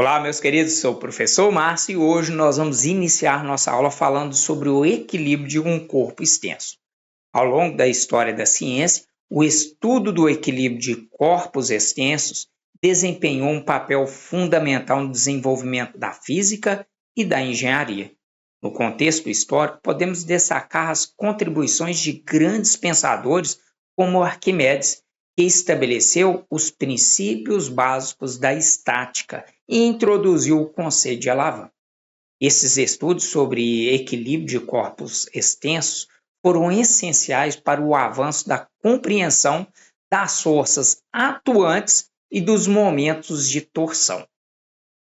Olá, meus queridos, sou o professor Márcio e hoje nós vamos iniciar nossa aula falando sobre o equilíbrio de um corpo extenso. Ao longo da história da ciência, o estudo do equilíbrio de corpos extensos desempenhou um papel fundamental no desenvolvimento da física e da engenharia. No contexto histórico, podemos destacar as contribuições de grandes pensadores como Arquimedes, que estabeleceu os princípios básicos da estática e introduziu o conceito de alavanca. Esses estudos sobre equilíbrio de corpos extensos foram essenciais para o avanço da compreensão das forças atuantes e dos momentos de torção.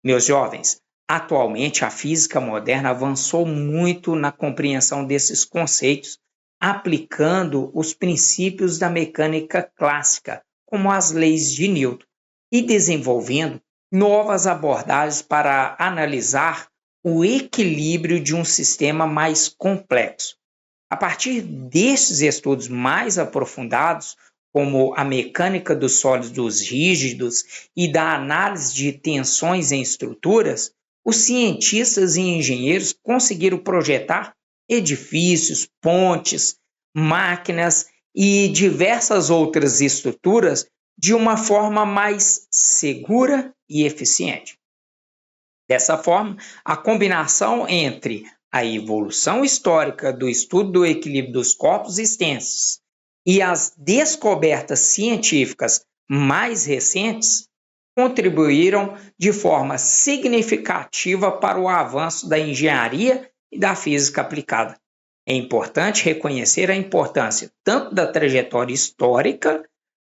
Meus jovens, atualmente a física moderna avançou muito na compreensão desses conceitos, aplicando os princípios da mecânica clássica, como as leis de Newton, e desenvolvendo novas abordagens para analisar o equilíbrio de um sistema mais complexo. A partir destes estudos mais aprofundados, como a mecânica dos sólidos rígidos e da análise de tensões em estruturas, os cientistas e engenheiros conseguiram projetar edifícios, pontes, máquinas e diversas outras estruturas de uma forma mais segura e eficiente. Dessa forma, a combinação entre a evolução histórica do estudo do equilíbrio dos corpos extensos e as descobertas científicas mais recentes contribuíram de forma significativa para o avanço da engenharia e da física aplicada. É importante reconhecer a importância tanto da trajetória histórica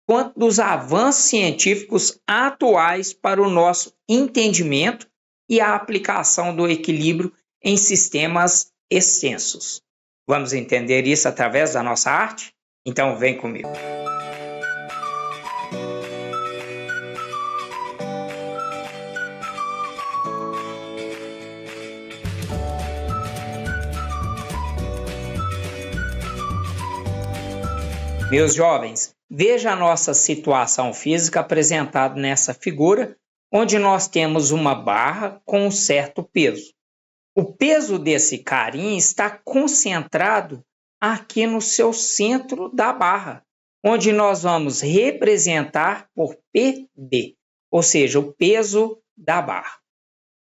quanto dos avanços científicos atuais para o nosso entendimento e a aplicação do equilíbrio em sistemas extensos. Vamos entender isso através da nossa arte? Então vem comigo. Meus jovens, veja a nossa situação física apresentada nessa figura, onde nós temos uma barra com um certo peso. O peso desse carinha está concentrado aqui no seu centro da barra, onde nós vamos representar por PB, ou seja, o peso da barra.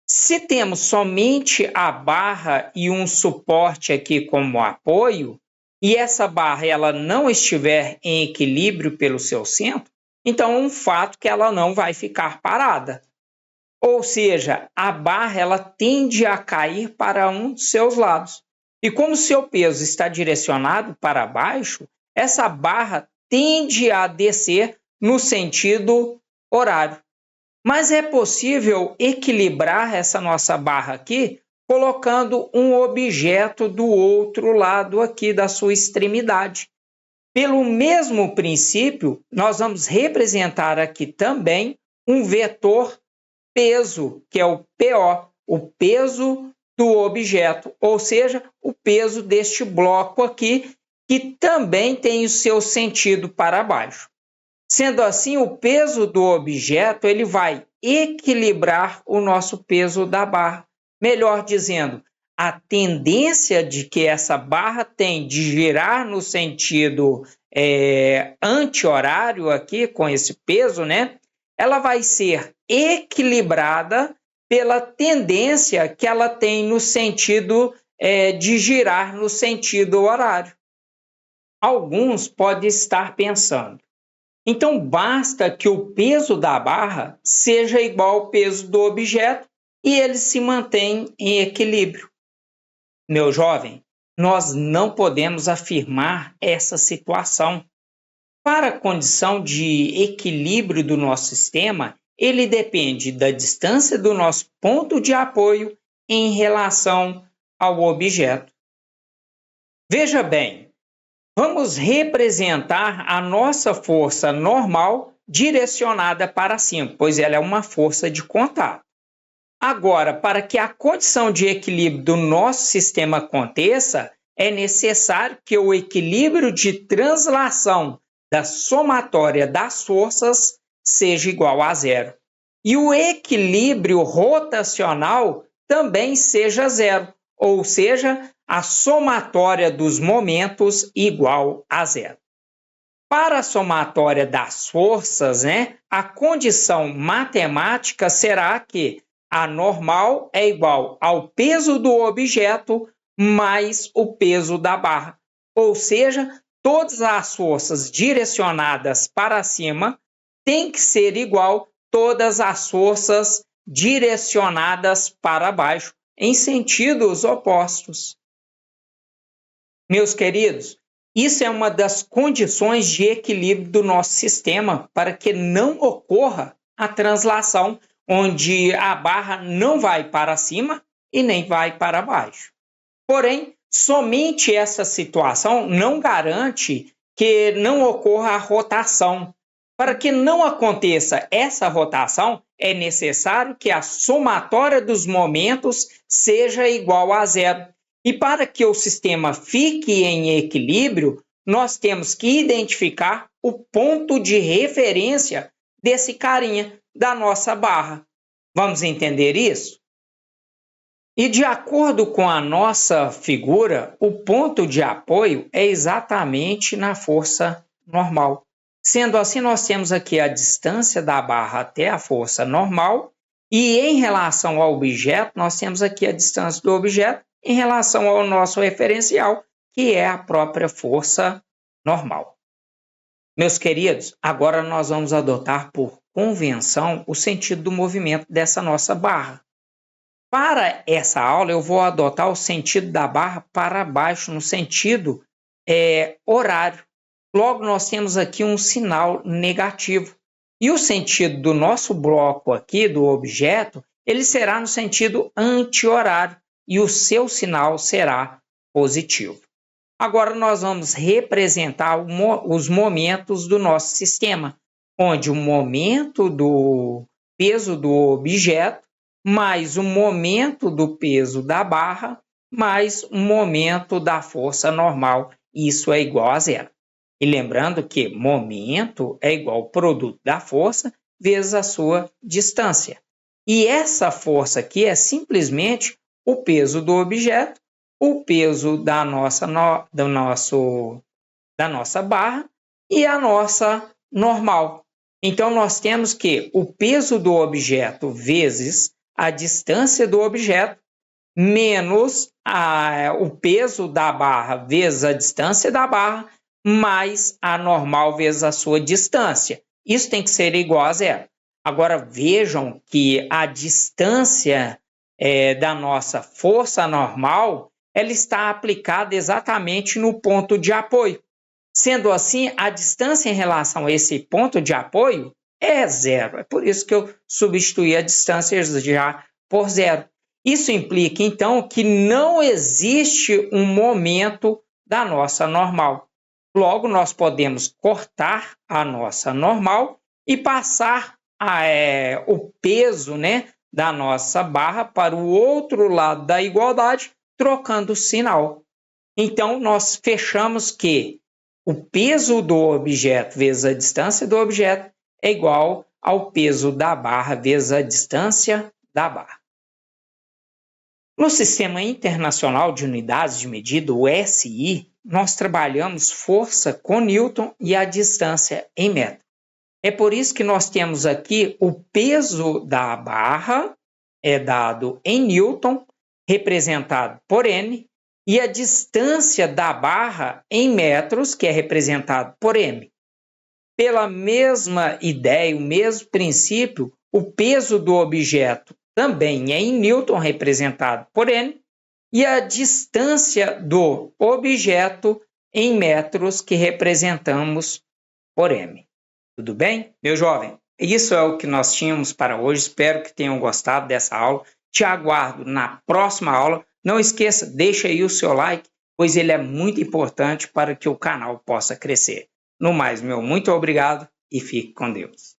Se temos somente a barra e um suporte aqui como apoio, e essa barra ela não estiver em equilíbrio pelo seu centro, então é um fato que ela não vai ficar parada. Ou seja, a barra ela tende a cair para um dos seus lados. E como o seu peso está direcionado para baixo, essa barra tende a descer no sentido horário. Mas é possível equilibrar essa nossa barra aqui colocando um objeto do outro lado aqui da sua extremidade. Pelo mesmo princípio, nós vamos representar aqui também um vetor peso, que é o PO, o peso do objeto, ou seja, o peso deste bloco aqui, que também tem o seu sentido para baixo. Sendo assim, o peso do objeto ele vai equilibrar o nosso peso da barra. Melhor dizendo, a tendência de que essa barra tem de girar no sentido anti-horário aqui, com esse peso, né? Ela vai ser equilibrada pela tendência que ela tem no sentido de girar no sentido horário. Alguns podem estar pensando, então basta que o peso da barra seja igual ao peso do objeto e ele se mantém em equilíbrio. Meu jovem, nós não podemos afirmar essa situação. Para a condição de equilíbrio do nosso sistema, ele depende da distância do nosso ponto de apoio em relação ao objeto. Veja bem, vamos representar a nossa força normal direcionada para cima, pois ela é uma força de contato. Agora, para que a condição de equilíbrio do nosso sistema aconteça, é necessário que o equilíbrio de translação da somatória das forças seja igual a zero. e o equilíbrio rotacional também seja zero, ou seja, a somatória dos momentos igual a zero. Para a somatória das forças, a condição matemática será que a normal é igual ao peso do objeto mais o peso da barra. Ou seja, todas as forças direcionadas para cima têm que ser igual todas as forças direcionadas para baixo, em sentidos opostos. Meus queridos, isso é uma das condições de equilíbrio do nosso sistema para que não ocorra a translação, onde a barra não vai para cima e nem vai para baixo. Porém, somente essa situação não garante que não ocorra a rotação. Para que não aconteça essa rotação, é necessário que a somatória dos momentos seja igual a zero. E para que o sistema fique em equilíbrio, nós temos que identificar o ponto de referência desse carinha, da nossa barra. Vamos entender isso? E de acordo com a nossa figura, o ponto de apoio é exatamente na força normal. Sendo assim, nós temos aqui a distância da barra até a força normal, e em relação ao objeto, nós temos aqui a distância do objeto em relação ao nosso referencial, que é a própria força normal. Meus queridos, agora nós vamos adotar por convenção o sentido do movimento dessa nossa barra. Para essa aula, eu vou adotar o sentido da barra para baixo, no sentido horário. Logo, nós temos aqui um sinal negativo. E o sentido do nosso bloco aqui, do objeto, ele será no sentido anti-horário. E o seu sinal será positivo. Agora nós vamos representar os momentos do nosso sistema, onde o momento do peso do objeto mais o momento do peso da barra mais o momento da força normal. Isso é igual a zero. E lembrando que momento é igual ao produto da força vezes a sua distância. E essa força aqui é simplesmente o peso do objeto, o peso da nossa barra e a nossa normal. Então, nós temos que o peso do objeto vezes a distância do objeto menos o peso da barra vezes a distância da barra mais a normal vezes a sua distância. Isso tem que ser igual a zero. Agora, vejam que a distância da nossa força normal, ela está aplicada exatamente no ponto de apoio. Sendo assim, a distância em relação a esse ponto de apoio é zero. É por isso que eu substituí a distância já por zero. Isso implica, então, que não existe um momento da nossa normal. Logo, nós podemos cortar a nossa normal e passar o peso, da nossa barra para o outro lado da igualdade, trocando o sinal. Então, nós fechamos que o peso do objeto vezes a distância do objeto é igual ao peso da barra vezes a distância da barra. No Sistema Internacional de Unidades de Medida, o SI, nós trabalhamos força com Newton e a distância em metro. É por isso que nós temos aqui o peso da barra, é dado em Newton, representado por N, e a distância da barra em metros, que é representado por M. Pela mesma ideia, o mesmo princípio, o peso do objeto também é em Newton, representado por N, e a distância do objeto em metros, que representamos por M. Tudo bem, meu jovem? Isso é o que nós tínhamos para hoje. Espero que tenham gostado dessa aula. Te aguardo na próxima aula. Não esqueça, deixa aí o seu like, pois ele é muito importante para que o canal possa crescer. No mais, meu muito obrigado e fique com Deus.